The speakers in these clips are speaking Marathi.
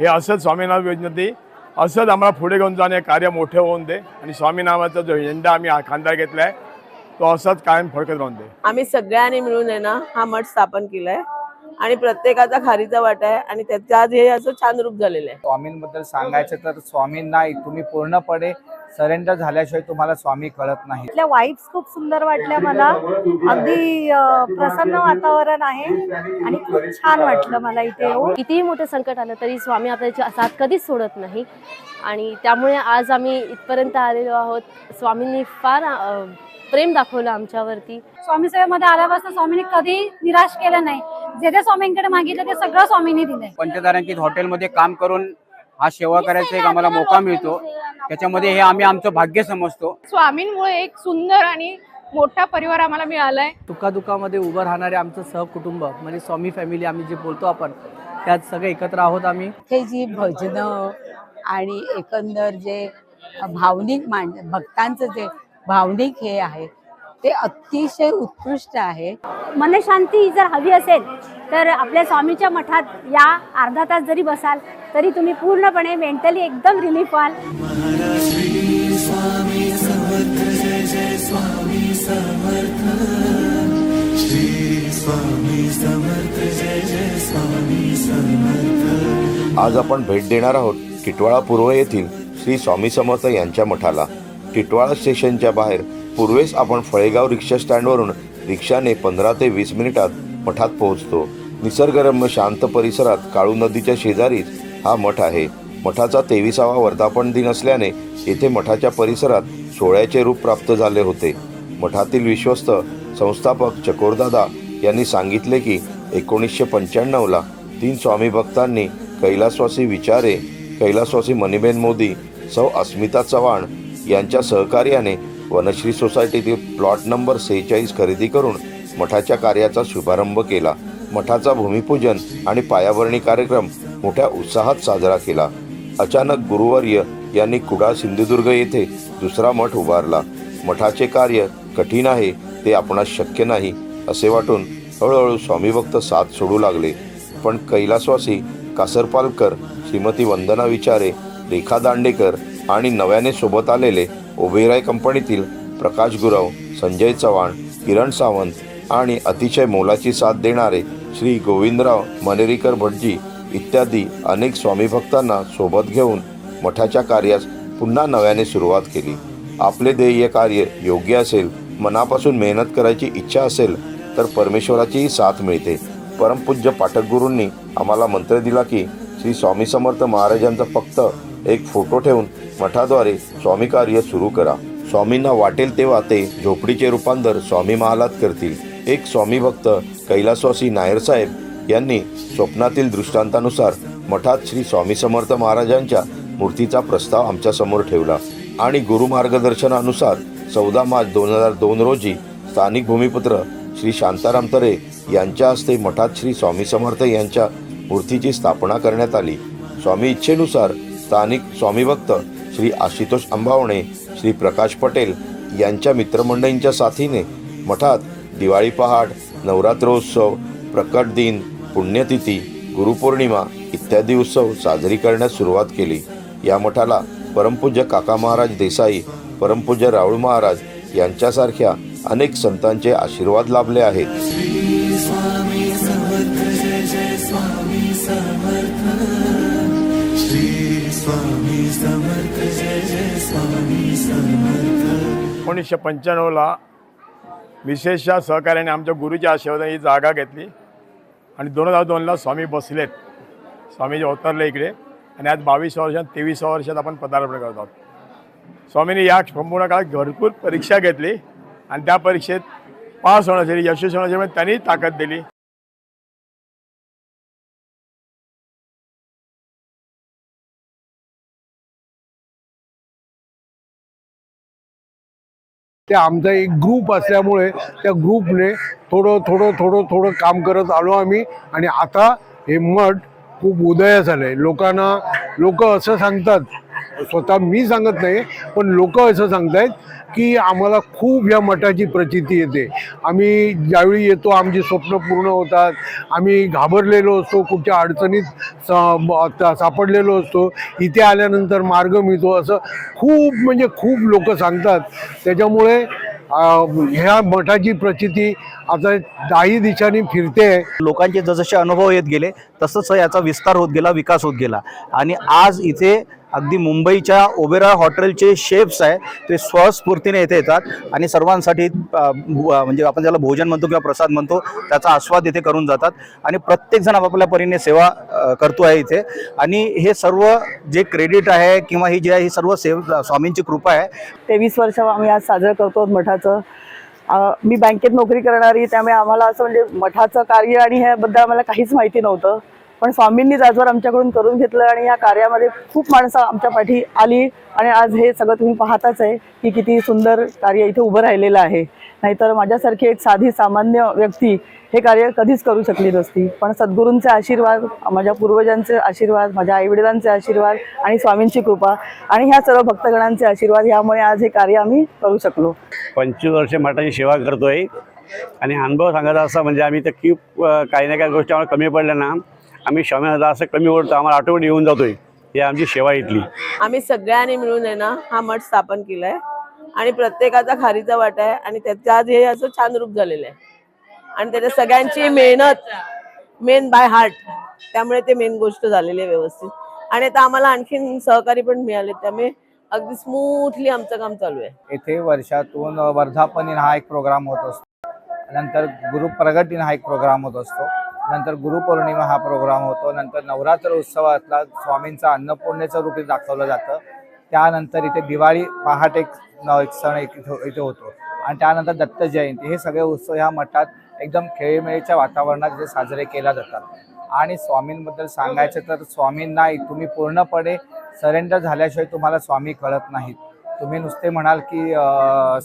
हे असंच स्वामीनाम योजनेतही असंच आम्हाला पुढे घेऊन जाणे कार्य मोठे होऊन दे आणि स्वामी नामाचा जो झेंडा आम्ही खांदा घेतलाय तो असाच कायम फडकत राहून दे। आम्ही सगळ्यांनी मिळून आहे ना हा मठ स्थापन केलाय आणि प्रत्येकाचा खारीचा वाटा आहे आणि त्याचं आज हे असं छान रूप झालेलं आहे। स्वामींबद्दल सांगायचं तर स्वामींना तुम्ही पूर्णपणे सरेंडर झाल्याशिवाय तुम्हाला स्वामी कळत नाही। इथल्या वाईब्स खूप सुंदर वाटल्या मला, अगदी प्रसन्न वातावरण आहे आणि खूप छान वाटलं मला इथे येऊन। कितीही मोठं संकट आलं तरी स्वामी आपल्याची साथ कधीच सोडत नाही आणि त्यामुळे आज आम्ही इथपर्यंत आलेलो आहोत। स्वामींनी फार प्रेम दाखवलं आमच्यावरती। स्वामी सेवेमध्ये आल्यापासून स्वामींनी कधी निराश केलं नाही, जे जे स्वामींकडे मागितलं ते सगळं स्वामींनी दिलंय। पंचतारांकित हॉटेलमध्ये काम करून हा सेवा करायचा एक आम्हाला मौका मिळतो, त्याच्यामध्ये हे आम्ही आमचं भाग्य समजतो। स्वामींमुळे एक सुंदर आणि मोठा परिवार आम्हाला मिळालाय। दुःखामध्ये उभं राहणारे आमचं सहकुटुंब म्हणजे स्वामी फॅमिली आम्ही जे बोलतो आपण, त्यात सगळे एकत्र आहोत आम्ही। हे जी भजनं आणि एकंदर जे भावनिक भक्तांचं जे भावनिक हे आहे ते अतिशय उत्कृष्ट आहे। मनशांती जर हवी असेल तर आपल्या स्वामीच्या मठात या अर्धा तास जरी बसाल तरी तुम्ही पूर्णपणे मेंटली एकदम रिलीफ व्हाल। आज आपण भेट देणार आहोत टिटवाळा पूर्व येथील श्री स्वामी समर्थ यांच्या मठाला। टिटवाळा स्टेशनच्या बाहेर पूर्वेस आपण फळेगाव रिक्षा स्टँडवरून रिक्षाने 15 ते 20 मिनिटात मठात पोहोचतो। निसर्गरम्य शांत परिसरात काळू नदीच्या शेजारीच हा मठ आहे। मठाचा 23वा वर्धापन दिन असल्याने येथे मठाच्या परिसरात सोहळ्याचे रूप प्राप्त झाले होते। मठातील विश्वस्त संस्थापक चकोरदादा यांनी सांगितले की 1995ला 3 स्वामी भक्तांनी कैलासवासी विचारे, कैलासवासी मणिबेन मोदी, सौ अस्मिता चव्हाण यांच्या सहकार्याने वनश्री सोसायटीतील प्लॉट नंबर 46 खरेदी करून मठाच्या कार्याचा शुभारंभ केला। मठाचा भूमिपूजन आणि पायाभरणी कार्यक्रम मोठ्या उत्साहात साजरा केला। अचानक गुरुवर्य यांनी कुडाळ सिंधुदुर्ग येथे दुसरा मठ उभारला। मठाचे कार्य कठीण आहे, ते आपणास शक्य नाही असे वाटून हळूहळू स्वामीभक्त साथ सोडू लागले। पण कैलासवासी कासरपालकर, श्रीमती वंदना विचारे, रेखा दांडेकर आणि नव्याने सोबत आलेले ओबेराय कंपनीतील प्रकाश गुरव, संजय चव्हाण, किरण सावंत आणि अतिशय मोलाची साथ देणारे श्री गोविंदराव मनेरीकर भटजी इत्यादी अनेक स्वामी भक्तांना सोबत घेऊन मठाच्या कार्यास पुन्हा नव्याने सुरुवात केली। आपले ध्येय कार्य योग्य असेल, मनापासून मेहनत करायची इच्छा असेल तर परमेश्वराचीही साथ मिळते। परमपूज्य पाठक गुरूंनी आम्हाला मंत्र दिला की श्री स्वामी समर्थ महाराजांचा फक्त एक फोटो ठेवून मठाद्वारे स्वामी कार्य सुरू करा। स्वामींना वाटेल तेव्हा ते झोपडीचे रूपांतर स्वामी महालात करतील। एक स्वामी भक्त कैलासवासी नायर साहेब यांनी स्वप्नातील दृष्टांतानुसार मठात श्री स्वामी समर्थ महाराजांच्या मूर्तीचा प्रस्ताव आमच्या समोर ठेवला आणि गुरु मार्गदर्शनानुसार 14 मार्च 2002 रोजी स्थानिक भूमिपुत्र श्री शांताराम तरे यांच्या हस्ते मठात श्री स्वामी समर्थ यांच्या मूर्तीची स्थापना करण्यात आली। स्वामी इच्छेनुसार स्थानिक स्वामी भक्त श्री आशुतोष अंबावणे, श्री प्रकाश पटेल यांच्या मित्रमंडळींच्या साथीने मठात दिवाळी पहाट, नवरात्रोत्सव, प्रकट दिन, पुण्यतिथी, गुरुपौर्णिमा इत्यादी उत्सव साजरी करण्यास सुरुवात केली। या मठाला परमपूज्य काका महाराज देसाई, परमपूज्य राहुल महाराज यांच्यासारख्या अनेक संतांचे आशीर्वाद लाभले आहेत। स्वामी समर्थ जय जय स्वामी समर्थ, श्री स्वामी समर्थ जय जय स्वामी समर्थ। 1995ला विशेष सहकार्याने आमच्या गुरुच्या आशीर्वादाने ही जागा घेतली आणि 2002ला स्वामी बसलेत, स्वामीजी अवतरले इकडे आणि आज 22 वर्षात 23व्या वर्षात आपण पदार्पण करत आहोत। स्वामींनी या संपूर्ण काळात भरपूर परीक्षा घेतली आणि त्या परीक्षेत पास होण्यासाठी, यशस्वी होण्यासाठी त्यांनी ताकद दिली। ते आमचा एक ग्रुप असल्यामुळे त्या ग्रुपने थोडं काम करत आलो आम्ही आणि आता हे मठ खूप उदयास आलंय। लोक असं सांगतात स्वतः मी सांगत नाही, पण लोक असं सांगतायत की आम्हाला खूप या मठाची प्रचिती येते. आम्ही ज्यावेळी येतो आमची स्वप्न पूर्ण होतात. आम्ही घाबरलेलो असतो, कुठच्या अडचणीत सापडलेलो असतो, इथे आल्यानंतर मार्ग मिळतो, असं खूप म्हणजे खूप लोक सांगतात. त्याच्यामुळे ह्या मठाची प्रचिती आता दाही दिशांनी फिरते. लोकांचे जसजसे अनुभव येत गेले तसंच याचा विस्तार होत गेला, विकास होत गेला. आणि आज इथे अगदी मुंबईच्या ओबेरॉय हॉटेलचे शेफ्स आहे ते स्वस्फूर्तीने इथे येतात आणि सर्वांसाठी म्हणजे आपण त्याला भोजन म्हणतो किंवा प्रसाद म्हणतो त्याचा आस्वाद इथे करून जातात. आणि प्रत्येकजण आपापल्या परीने सेवा करतो आहे इथे. आणि हे सर्व जे क्रेडिट आहे किंवा ही जे आहे ही सर्व स्वामींची कृपा आहे. 23 वर्ष आम्ही आज साजरं करतो मठाचं. मी बँकेत नोकरी करणारी, त्यामुळे आम्हाला असं म्हणजे मठाचं कार्य आणि ह्याबद्दल आम्हाला काहीच माहिती नव्हतं. पण स्वामींनीच आजवर आमच्याकडून करून घेतलं आणि या कार्यामध्ये खूप माणसं आमच्या पाठी आली. आणि आज हे सगळं तुम्ही पाहताच आहे की किती सुंदर कार्य इथे उभं राहिलेलं आहे. नाहीतर माझ्यासारखी एक साधी सामान्य व्यक्ती हे कार्य कधीच करू शकली नसती. पण सद्गुरूंचे आशीर्वाद, माझ्या पूर्वजांचे आशीर्वाद, माझ्या आईवडिलांचे आशीर्वाद आणि स्वामींची कृपा आणि ह्या सर्व भक्तगणांचे आशीर्वाद यामुळे आज हे कार्य आम्ही करू शकलो. 25 वर्षे मठाची सेवा करतोय आणि अनुभव सांगायचा असा म्हणजे आम्ही तर खूप काही ना काही गोष्टी आम्हाला कमी पडल्या ना, आम्ही स्वामींना असं कमी ओढतो, आम्हाला आठवण येऊन जातोय. ही आमची सेवा इथली. आम्ही सगळ्यांनी मिळून आहे ना हा मठ स्थापन केलाय आणि प्रत्येकाचा खारीचा वाटा आहे आणि त्याच्या आज हे असं छान रूप झालेलं आहे. आणि त्याच्या सगळ्यांची मेहनत मेन बाय हार्ट, त्यामुळे ते मेन गोष्ट झालेली आहे व्यवस्थित. आणि आता आम्हाला आणखीन सहकारी पण मिळाले, त्यामुळे अगदी स्मूथली आमचं काम चालू आहे. येथे वर्षातून वर्धापन दिन हा एक प्रोग्राम होत असतो, नंतर गुरुप्रगट दिन हा एक प्रोग्राम होत असतो, नंतर गुरुपौर्णिमा हा प्रोग्राम होतो, नंतर नवरात्र उत्सवातला स्वामींचा अन्नपूर्णेचं रूप दाखवलं जातं. त्यानंतर इथे दिवाळी पहाट एक सण इथे होतो आणि त्यानंतर दत्त जयंती. हे सगळे उत्सव ह्या मठात एकदम खेळीमेळीच्या वातावरणात इथे साजरे केले जातात. आणि स्वामींबद्दल सांगायचं तर स्वामींना तुम्ही पूर्णपणे सरेंडर झाल्याशिवाय तुम्हाला स्वामी कळत नाहीत. तुम्ही नुसते म्हणाल की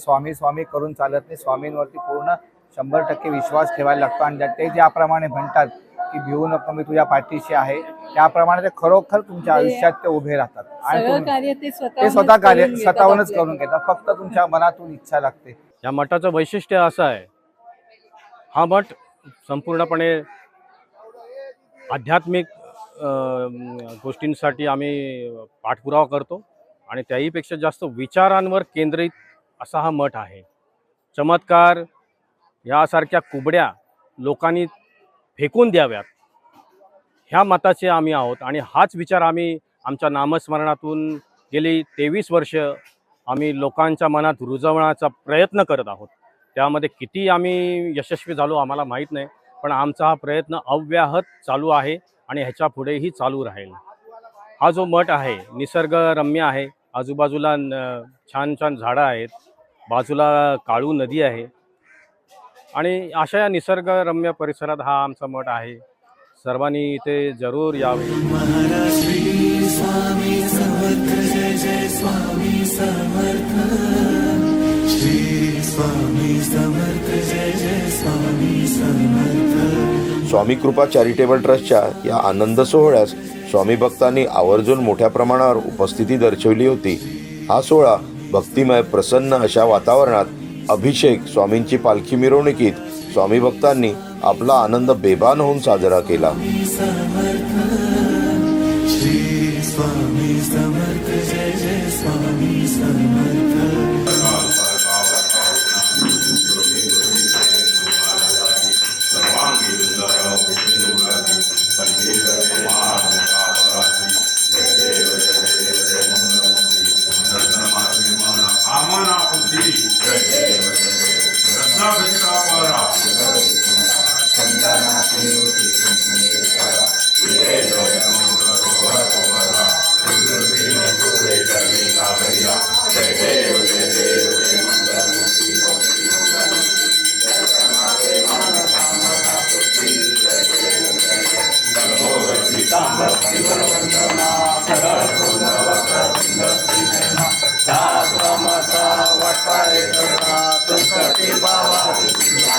स्वामी स्वामी करून चालत नाही. स्वामींवरती पूर्ण 100% विश्वास ठेवायला लागतो. आणि ते ज्याप्रमाणे म्हणतात की भिवू नको मी तुझ्या पाठीशी आहे, त्याप्रमाणे ते खरोखर तुमच्या आयुष्यात ते उभे राहतात. आणि ते स्वतः कार्य स्वतःहूनच करून घेतात. फक्त तुमच्या मनातून इच्छा लागते. या मठाचं वैशिष्ट्य असं आहे, हा मठ संपूर्णपणे आध्यात्मिक गोष्टींसाठी आम्ही पाठपुरावा करतो आणि त्याहीपेक्षा जास्त विचारांवर केंद्रित असा हा मठ आहे. चमत्कार यासारख्या कुबड्या लोकांनी फेकून द्याव्यात ह्या मताचे आम्ही आहोत. आणि हाच विचार आम्ही आमच्या नामस्मरणातून गेली 23 वर्ष आम्ही लोकांच्या मनात रुजवण्याचा प्रयत्न करत आहोत. त्यामध्ये किती आम्ही यशस्वी झालो आम्हाला माहीत नाही, पण आमचा हा प्रयत्न अव्याहत चालू आहे आणि ह्याच्या पुढेही चालू राहील. हा जो मठ आहे निसर्गरम्य आहे. आजूबाजूला छान छान झाडं आहेत, बाजूला काळू नदी आहे आणि अशा या निसर्गरम्य परिसरात हा आमचा मठ आहे. सर्वांनी इथे जरूर यावे. श्री स्वामी समर्थ जय जय स्वामी समर्थ. श्री स्वामी समर्थ जय जय स्वामी समर्थ. स्वामी कृपा चॅरिटेबल ट्रस्टच्या या आनंद सोहळ्यास स्वामी भक्तांनी आवर्जून मोठ्या प्रमाणावर उपस्थिती दर्शवली होती. हा सोहळा भक्तिमय प्रसन्न अशा वातावरणात अभिषेक स्वामींची पालखी मिरवणुकीत स्वामी भक्तांनी आपला आनंद बेभान होऊन साजरा केला. श्री स्वामी समर्थ जय जय स्वामी समर्थ.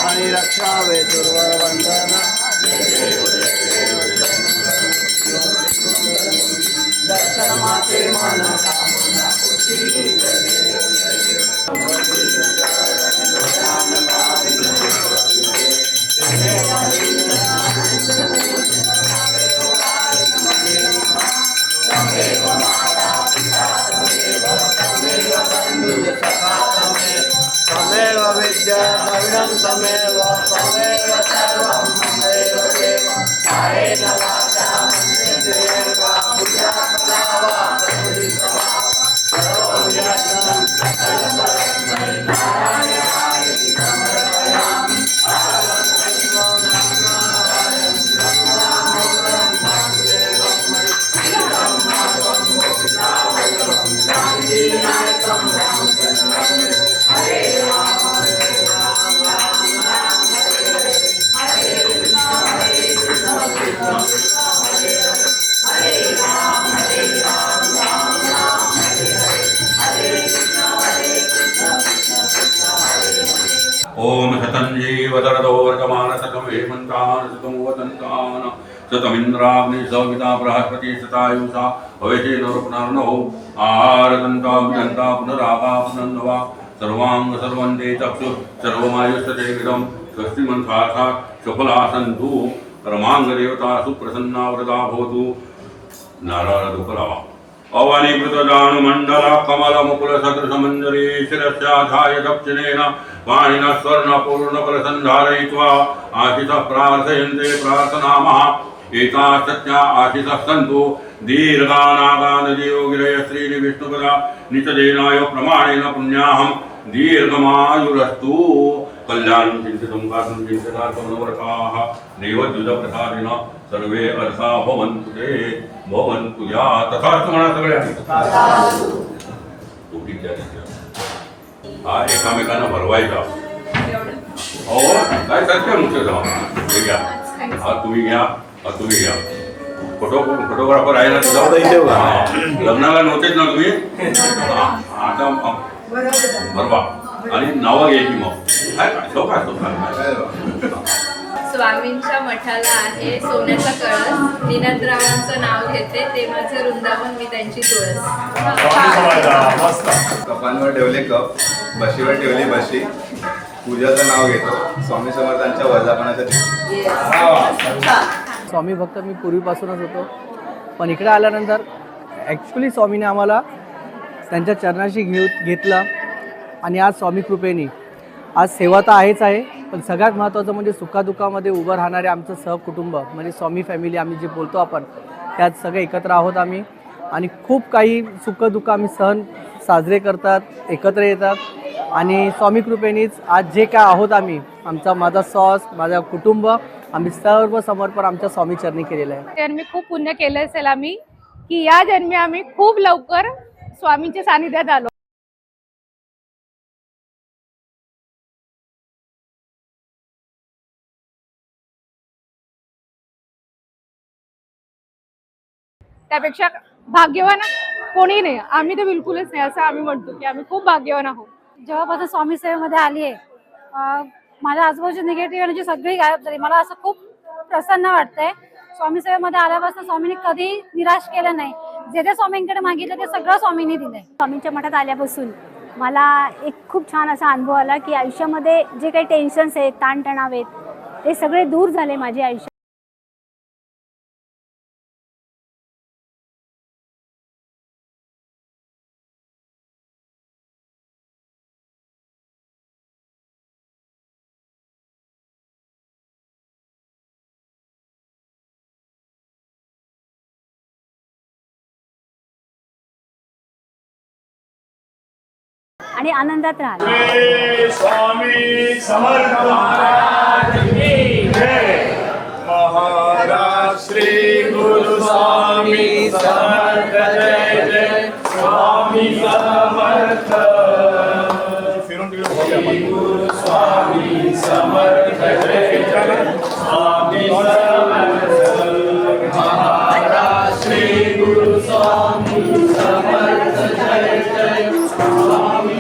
आणि रक्षावे दुर्वर वंदना. दर्शन माते मन तमेव विद्या द्रविणं तमेव तमेव सर्वं ममेव देव कायेन वाचा मनेन्द्रियेर्वा बुद्ध्यात्मना वा प्रकृतिस्था सर्वं यज्ञं सकलं परस्मै नारायणाय समर्पयामि ॐ नारायणं ब्रह्मणामोदं वासुदेवं श्रीराम माधवं गोपिकावल्लभं गान्धीनायकं रामचन्द्रं हरे राम राम राम हरे कृष्ण कृष्ण कृष्ण हरे राम राम राम हरे कृष्ण कृष्ण कृष्ण ओम शतञ्जीवतरदोर्गमानसकं हेमन्तान् वदन्तान् शतमिन्द्राग्नि सविता बृहस्पति शतायुषा भवेशेनरुपनर्नो आहारदन्तां दन्ता पुनरागा पुनर्नवा सर्वांग सर्वन्ते चक्षु सर्वमायुष्यतेविदं स्वस्तिमन्थाथा सफला सन्तु परमाङ्गदेवता सुप्रसन्ना वरदा भवतु नारायणदुपला अवनीकृतजानुमण्डल कमलमुकुलसदृशमञ्जरी शिरस्याधाय दक्षिणेन पाणिनः स्वर्णपूर्णफलसन्धारयित्वा आशिषः प्रार्थयन्ते प्रार्थनामः एताः सत्या आशिषः सन्तु दीर्घानागानदियोगिरय श्रीनि विष्णुपदा निचदेनाय प्रमाणेन पुण्याहं दीर्घमायुरस्तु कल्याणं चिन्तितं कार्तं चिन्तितार्थमनोरथाः देवद्युतप्रसादिनः सर्वे अर्था भवन्तु ते भवन्तु या तथार्थ म्हणा सगळ्यांनी हा एकामेकांना भरवायचा हो काय सत्य मुख्य हे घ्या हा तुम्ही घ्या हा तुम्ही घ्या फोटोग्राफर आहे ना तुझा लग्नाला नव्हतेच ना तुम्ही आता भरवा आणि नावं घ्यायची मग काय स्वामींच्या मठाला आहे सोन्याचा कळस निनादरावांचं नाव घेते ते माझं वृंदावन मी त्यांची तुळस कपांवर ठेवले कप बशीवर ठेवली बशी पूजाचं नाव घेतो स्वामी समर्थांच्या वर्धापनासाठी स्वामी भक्त मी पूर्वीपासूनच होतो पण इकडे आल्यानंतर ॲक्च्युली स्वामीने आम्हाला त्यांच्या चरणाशी घेतलं आणि आज स्वामी कृपेने आज सेवा तर आहेच आहे पण सगळ्यात महत्त्वाचं म्हणजे सुखादुखामध्ये उभं राहणारे आमचं सहकुटुंब म्हणजे स्वामी फॅमिली आम्ही जे बोलतो आपण त्यात सगळे एकत्र आहोत आम्ही आणि खूप काही सुखदुःख आम्ही सण साजरे करतात एकत्र येतात आणि स्वामी कृपेनेच आज जे काय आहोत आम्ही माझा सॉस माझा कुटुंब आम्ही सर्व समर्पण आमच्या स्वामी चरणी केलेलं आहे. जन्मी खूप पुण्य केलं असेल आम्ही की या जन्मी आम्ही खूप लवकर स्वामींच्या सानिध्यात आलो. त्यापेक्षा भाग्यवान कोणी नाही आम्ही तर बिलकुलच नाही असं आम्ही म्हणतो की आम्ही खूप भाग्यवान आहोत. जेव्हापासून स्वामी सेवेमध्ये आली आहे माझ्या आजूबाजूची निगेटिव्ह एनर्जी सगळी गायब झाली. मला असं खूप प्रसन्न वाटतंय. स्वामी सेवेमध्ये आल्यापासून स्वामींनी कधी निराश केलं नाही. जे जे स्वामींकडे मागितलं ते सगळं स्वामींनी दिलंय. स्वामींच्या मठात आल्यापासून मला एक खूप छान असा अनुभव आला की आयुष्यामध्ये जे काही टेन्शन्स आहेत ताणतणाव आहेत ते सगळे दूर झाले माझे आयुष्यात. आणि आनंदात राहा. स्वामी समर्थ महाराज की जय. महाराज श्री गुरु स्वामी समर्थ जय जय स्वामी समर्थ. गुरु स्वामी समर्थ जय जय स्वामी समर्थ. महाराज श्री गुरु स्वामी समर्थ जय जय स्वामी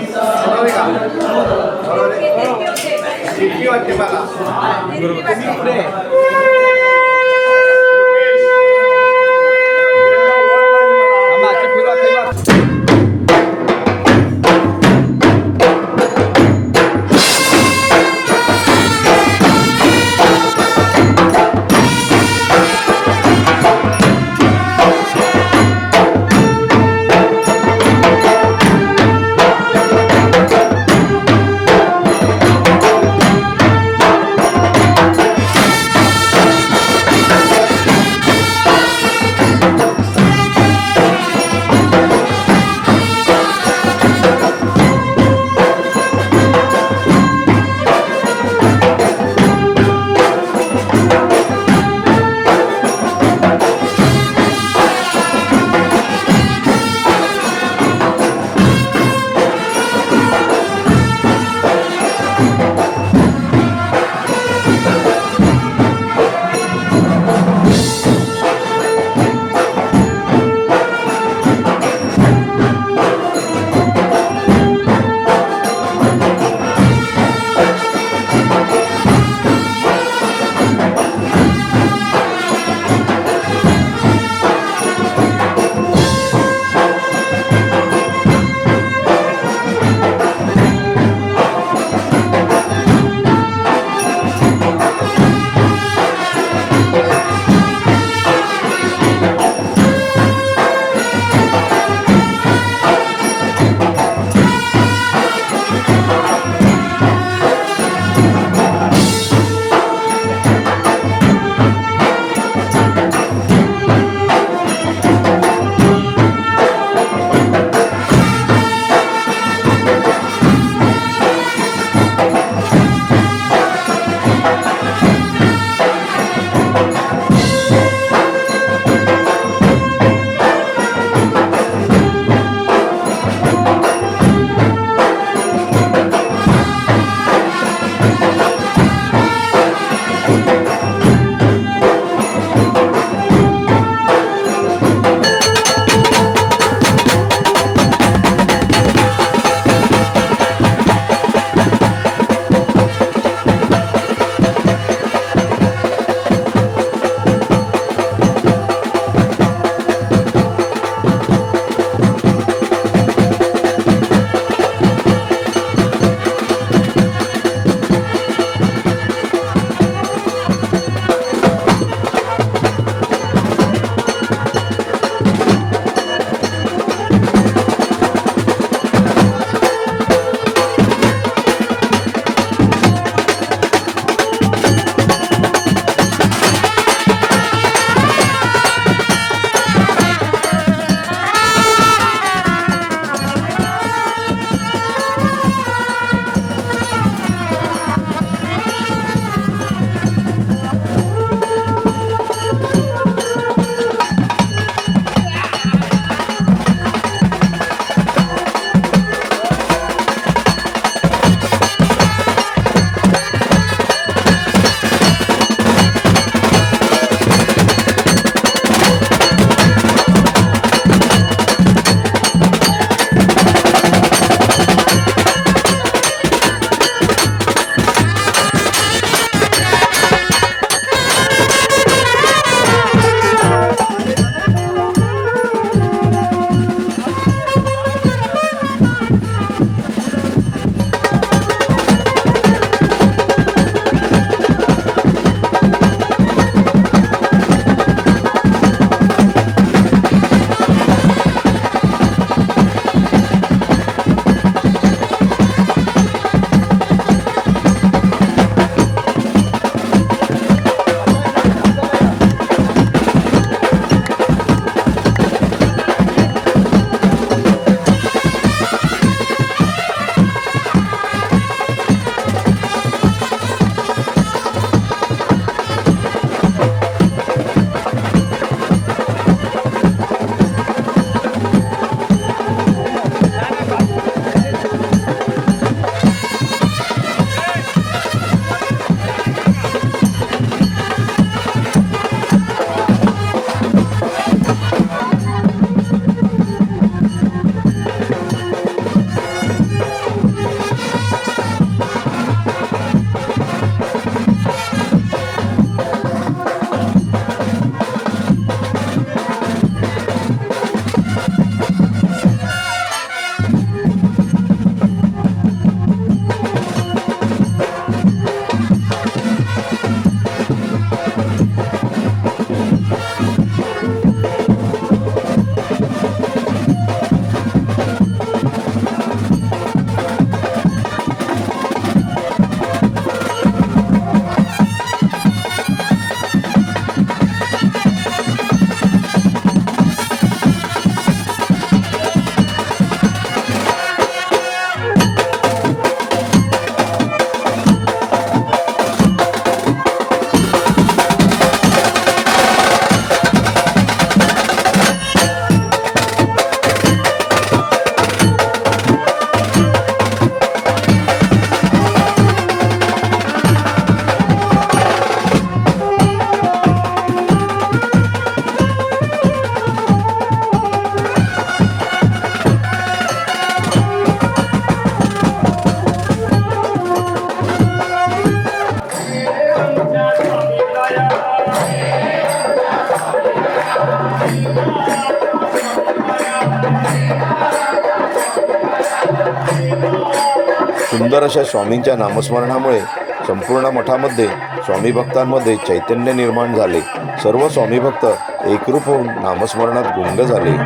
सुंदर अशा स्वामींच्या नामस्मरणामुळे संपूर्ण मठामध्ये स्वामी भक्तांमध्ये चैतन्य निर्माण झाले. सर्व स्वामी भक्त एकरूप होऊन नामस्मरणात गुंग झाले.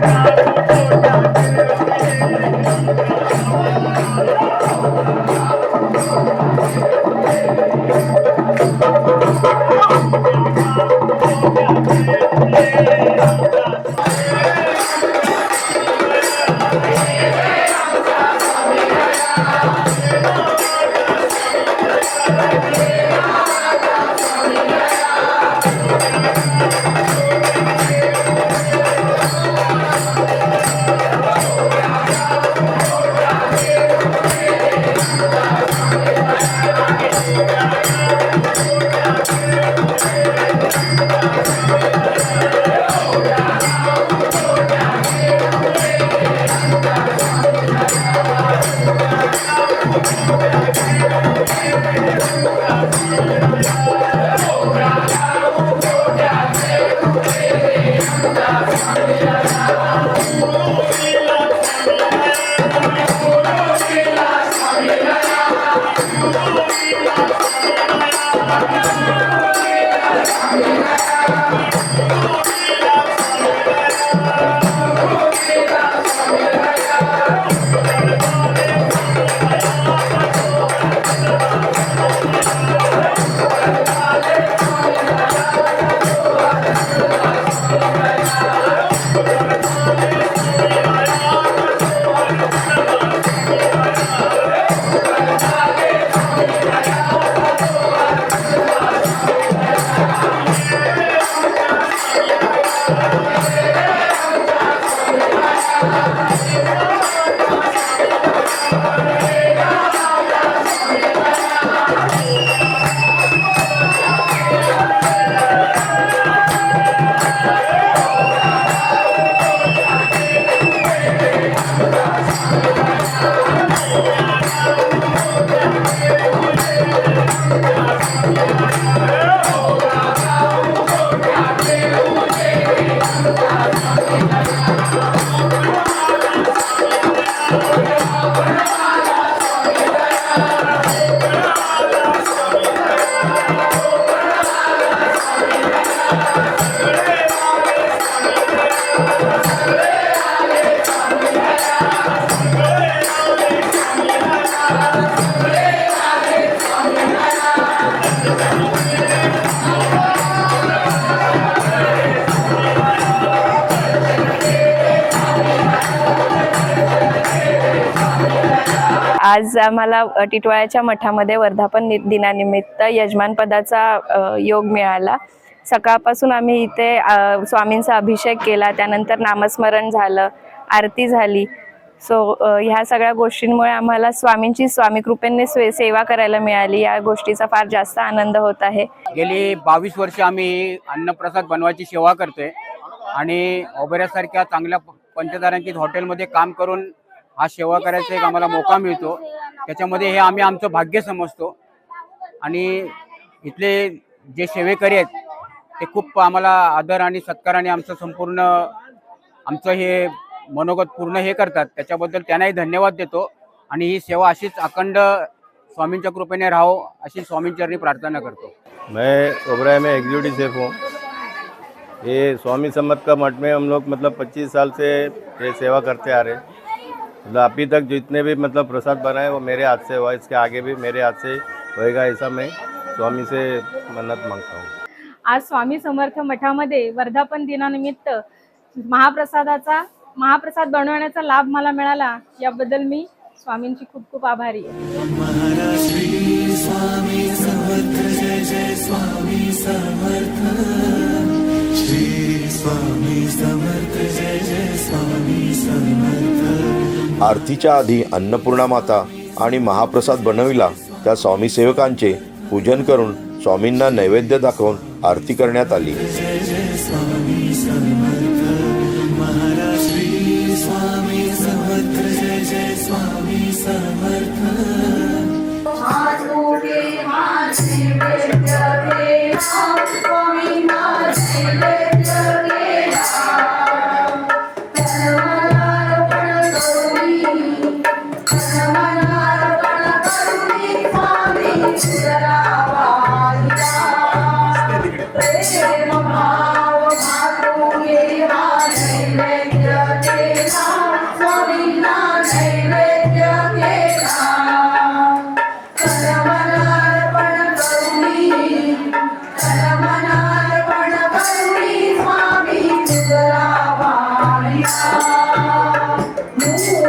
आज आम्हाला टिटवाळ्याच्या मठामध्ये वर्धापन दिनानिमित्त यजमानपदाचा योग मिळाला. सकाळपासून आम्ही इथे स्वामींचा अभिषेक केला, त्यानंतर नामस्मरण झालं, आरती झाली. ह्या सगळ्या गोष्टींमुळे आम्हाला स्वामी कृपेने सेवा करायला मिळाली. या गोष्टीचा फार जास्त आनंद होत आहे. गेली 22 वर्ष आम्ही अन्नप्रसाद बनवायची सेवा करतोय आणि ओबेऱ्यासारख्या चांगल्या पंचतारांकित हॉटेलमध्ये काम करून हा सेवा करायचा एक आम्हाला मौका मिळतो. त्याच्यामध्ये हे आम्ही आमचं भाग्य समजतो आणि इथले जे सेवेकरी आहेत ते खूप आम्हाला आदर आणि सत्काराने आमचं हे मनोगत पूर्ण हे करतात. त्याच्याबद्दल त्यांनाही धन्यवाद देतो आणि ही सेवा अशीच अखंड स्वामींच्या कृपेने राहो अशी स्वामींचरणी प्रार्थना करतो. मैं ओबराय में एग्जीक्यूटिव शेफ हूँ. ये स्वामी समर्थ का मठ में हम लोग मतलब 25 साल से ये सेवा करते आ रहे. मतलब अभी तक जितने भी मतलब प्रसाद बनाए वो मेरे हाथ से हुआ, इसके आगे भी मेरे हाथ से होएगा ऐसा मैं स्वामी से मन्नत मांगता हूँ. आज स्वामी समर्थ मठामध्ये वर्धापन दिनानिमित्त महाप्रसाद बनवण्याचा लाभ मला मिळाला. याबद्दल मी स्वामींची खूप खूप आभारी आहे. महाराज श्री स्वामी समर्थ जय जय स्वामी समर्थ. श्री स्वामी समर्थ जय जय स्वामी समर्थ. आरतीच्या आधी अन्नपूर्णा माता आणि महाप्रसाद बनविला. त्या स्वामी सेवकांचे पूजन करून स्वामींना नैवेद्य दाखवून आरती करण्यात आली. जय जय स्वामी समर्थ. महाराज श्री स्वामी समर्थ जय जय स्वामी समर्थ.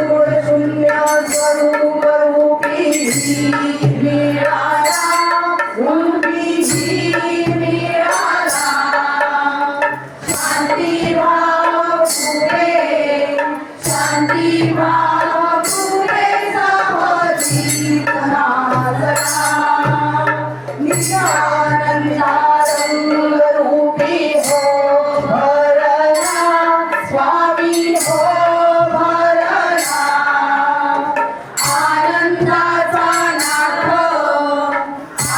मूळ शून्य स्वरूप रूपी मिळाला, रूपी मिळाला. शांती भाव पुरे, शांती भाव पुरे समजित नाजरा. नित्यानंदा रंग रूपी हो भरला, स्वामी हो भरला. आनंदाचा नाथ,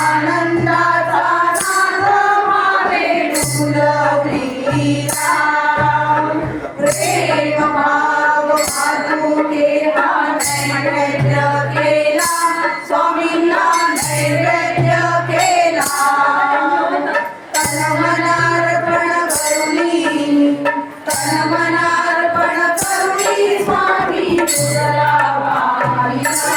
आनंदाचा नाथ मावे डुलवीरा. प्रेम भाव पादुके हा नैवेद्य केला, स्वामींना नैवेद्य केला. तन मनार्पण करुणी, तन मनार्पण करुणी स्वामी तुझला वाहिला.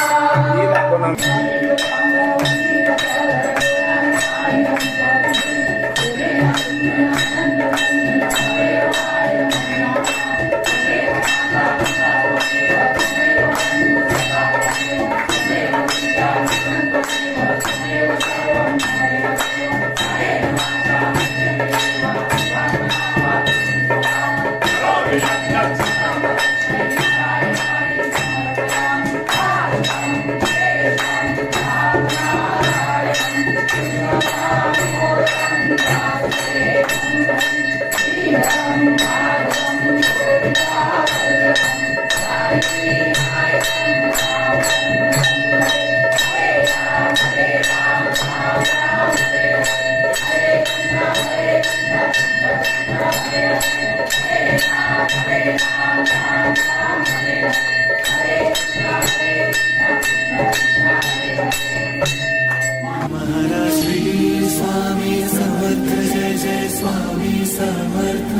महाराज श्री स्वामी समर्थ, जय जय स्वामी समर्थ.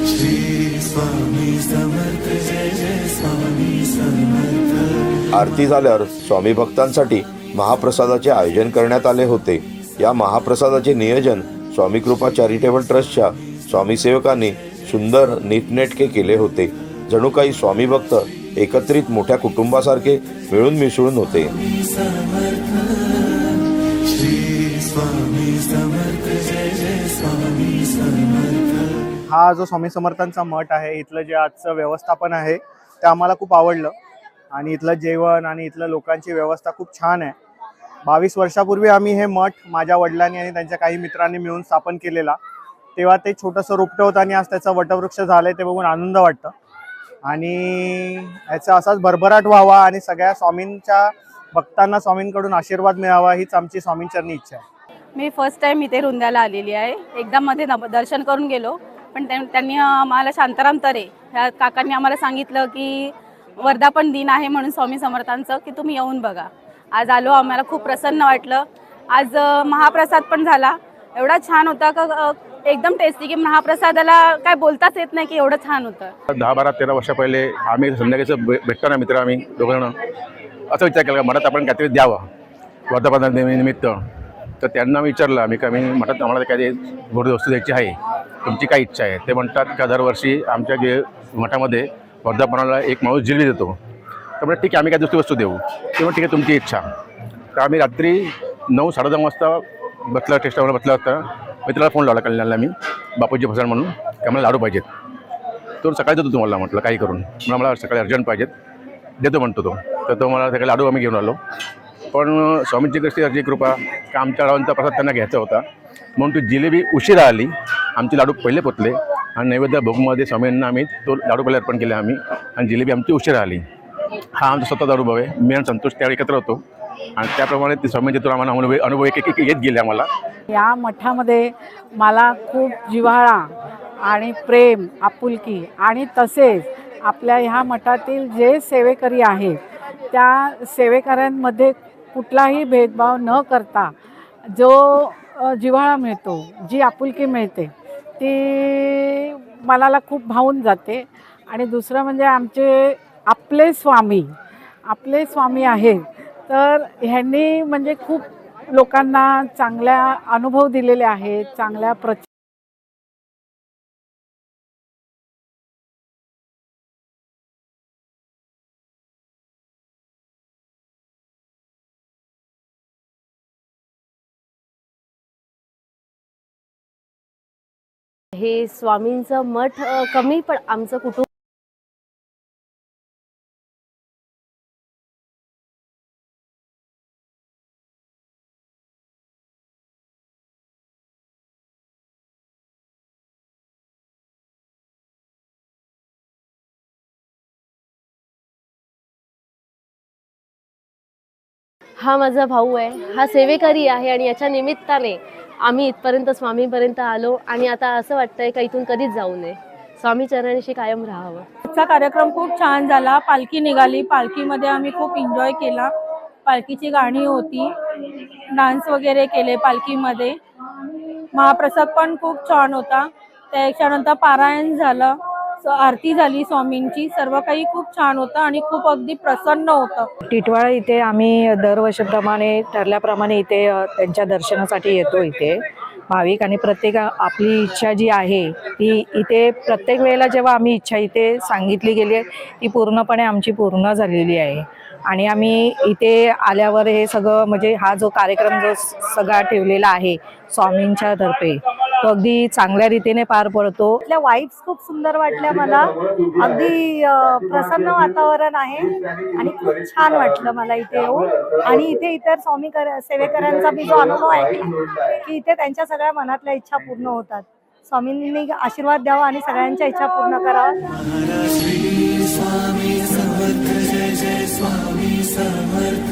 श्री स्वामी समर्थ, जय जय स्वामी समर्थ. आरती झाल्यावर स्वामी भक्तांसाठी महाप्रसादाचे आयोजन करण्यात आले होते. या महाप्रसादाचे नियोजन स्वामी कृपा चॅरिटेबल ट्रस्टच्या स्वामी सेवकांनी सुंदर नीटनेटके केले होते. जणू काही स्वामी भक्त एकत्रित मोठ्या कुटुंबासारखे मिळून मिसळून होते. श्री स्वामी समर्थ, जय जय स्वामी समर्थ. हा जो स्वामी समर्थांचा मठ आहे, इथलं जे आजचं व्यवस्थापन आहे ते आम्हाला खूप आवडलं आणि इथलं जेवण आणि इथलं लोकांची व्यवस्था खूप छान आहे. 22 वर्षापूर्वी आम्ही हे मठ माझ्या वडिलांनी आणि त्यांच्या काही मित्रांनी मिळून स्थापन केलेला. तेव्हा ते छोटंसं रोपटं होतं आणि आज त्याचा वटवृक्ष झालं आहे, ते बघून आनंद वाटतं. आणि याचा असाच भरभराट व्हावा आणि सगळ्या स्वामींच्या भक्तांना स्वामींकडून आशीर्वाद मिळावा हीच आमची स्वामींचरणी इच्छा आहे. मी फर्स्ट टाइम इथे रुंद्याला आलेली आहे. एकदा मध्ये दर्शन करून गेलो, पण त्यांनी आम्हाला शांताराम तरे ह्या काकांनी आम्हाला सांगितलं की वर्धापन दिन आहे म्हणून स्वामी समर्थांचं, की तुम्ही येऊन बघा. आज आलो, आम्हाला खूप प्रसन्न वाटलं. आज महाप्रसाद पण झाला, एवढा छान होता का एकदम टेस्टी, की महाप्रसादाला काय बोलताच येत नाही की एवढं छान होतं. 10, 12, 13 वर्षा पहिले आम्ही संध्याकाळचं भेटताना मित्र आम्ही दोघं असं विचार केला मठात आपण काहीतरी द्यावं वर्धापनानिमित्त. तर त्यांना विचारलं आम्ही का मठात आम्हाला काही गोड वस्तू द्यायची आहे, तुमची काय इच्छा आहे. ते म्हणतात का दरवर्षी आमच्या मठामध्ये वर्धापनाला एक माणूस जिलबी देतो. तर म्हणजे ठीक आहे, आम्ही काय दुसरी वस्तू देऊ. ते ठीक आहे, तुमची इच्छा. तर आम्ही रात्री 9, 10:30 वाजता बसला टेस्टावर बसला होता. मित्राला फोन लावला कल्याणला मी, बापूजी फसण म्हणून, की आम्हाला लाडू पाहिजेत. तो सकाळी देतो तुम्हाला म्हटलं काही करून, म्हणून आम्हाला सकाळी अर्जंट पाहिजेत, देतो म्हणतो तो. तर तो मला सगळे लाडू आम्ही घेऊन आलो. पण स्वामींची कशी अर्जी कृपा का आमच्या रावांचा प्रसाद त्यांना घ्यायचा होता म्हणून ती जिलेबी उशिरा आली. आमचे लाडू पहिले पोचले आणि नैवेद्य भोगमध्ये स्वामींना आम्ही तो लाडू पहिले अर्पण केले आम्ही, आणि जिलेबी आमची उशिरा आली. हा आमचा स्वतःचा अनुभव आहे. मी आणि संतोष त्यावेळी एकत्र होतो आणि त्याप्रमाणे ते स्वामींचे तो आम्हाला अनुभव एक येत गेले आम्हाला. या मठामध्ये मला खूप जिव्हाळा आणि प्रेम, आपुलकी आणि तसेच आपल्या ह्या मठातील जे सेवेकरी आहेत त्या सेवेकऱ्यांमध्ये कुठलाही भेदभाव न करता जो जिव्हाळा मिळतो, जी आपुलकी मिळते ती मनाला खूप भावून जाते. आणि दुसरं म्हणजे आपले स्वामी आहेत. तर ह्यांनी म्हणजे खूप लोकांना चांगल्या अनुभव दिलेले आहेत, चांगल्या हे स्वामींचं मठ कमी, पण आमचं कुटुंब हा माझा भाऊ आहे, हा सेवेकरी आहे आणि याच्या निमित्ताने आम्ही इथपर्यंत स्वामींपर्यंत आलो आणि आता असं वाटतंय का इथून कधीच जाऊ नये, स्वामी चरणाशी कायम राहावं. आजचा कार्यक्रम खूप छान झाला. पालखी निघाली, पालखीमध्ये आम्ही खूप एन्जॉय केला. पालखीची गाणी होती, डान्स वगैरे केले पालखीमध्ये. महाप्रसाद पण खूप छान होता. त्याच्यानंतर पारायण झालं, आरती झाली स्वामींची. सर्व काही खूप छान होतं आणि खूप अगदी प्रसन्न होतं. टिटवाळा इथे आम्ही दरवर्षीप्रमाणे ठरल्याप्रमाणे इथे त्यांच्या दर्शनासाठी येतो. इथे भाविक आणि प्रत्येक आपली इच्छा जी आहे ती इथे प्रत्येक वेळेला जेव्हा आम्ही इच्छा इथे सांगितली गेली आहे ती पूर्णपणे आमची पूर्ण झालेली आहे. आणि आम्ही इथे आल्यावर हे सगळं म्हणजे हा जो कार्यक्रम जो सगळा ठेवलेला आहे स्वामींच्या तर्फे तो अगदी चांगल्या रीतीने पार पडतो. आपल्या वाईब्स खूप सुंदर वाटल्या मला. अगदी प्रसन्न वातावरण आहे आणि खूप छान वाटलं मला इथे येऊन. आणि इथे इतर सेवेकऱ्यांचा मी जो अनुभव ऐकला की इथे त्यांच्या सगळ्या मनातल्या इच्छा पूर्ण होतात. स्वामींनी आशीर्वाद द्यावा आणि सगळ्यांच्या इच्छा पूर्ण करावा. स्वामी समर्थ जय जय स्वामी समर्थ,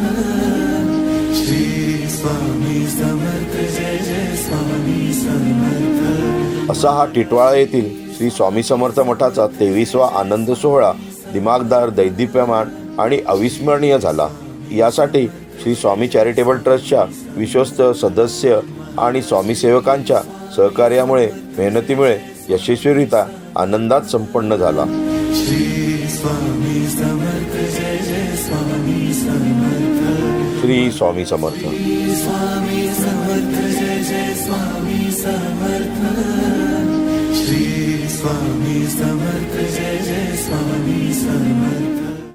श्री स्वामी समर्थ जय जय स्वामी समर्थ. असा हा टिटवाळा येथील श्री स्वामी समर्थ मठाचा 23वा आनंद सोहळा दिमागदार, दैदिप्यमान आणि अविस्मरणीय झाला. यासाठी श्री स्वामी चॅरिटेबल ट्रस्टच्या विश्वस्त सदस्य आणि स्वामी सेवकांच्या सहकार्यामुळे, मेहनतीमुळे यशस्वीरित्या आनंदात संपन्न झाला. श्री स्वामी समर्थ जय जय स्वामी समर्थ, श्री स्वामी समर्थ. स्वामी समर्थ जय जय स्वामी समर्थ, श्री स्वामी समर्थ जय जय स्वामी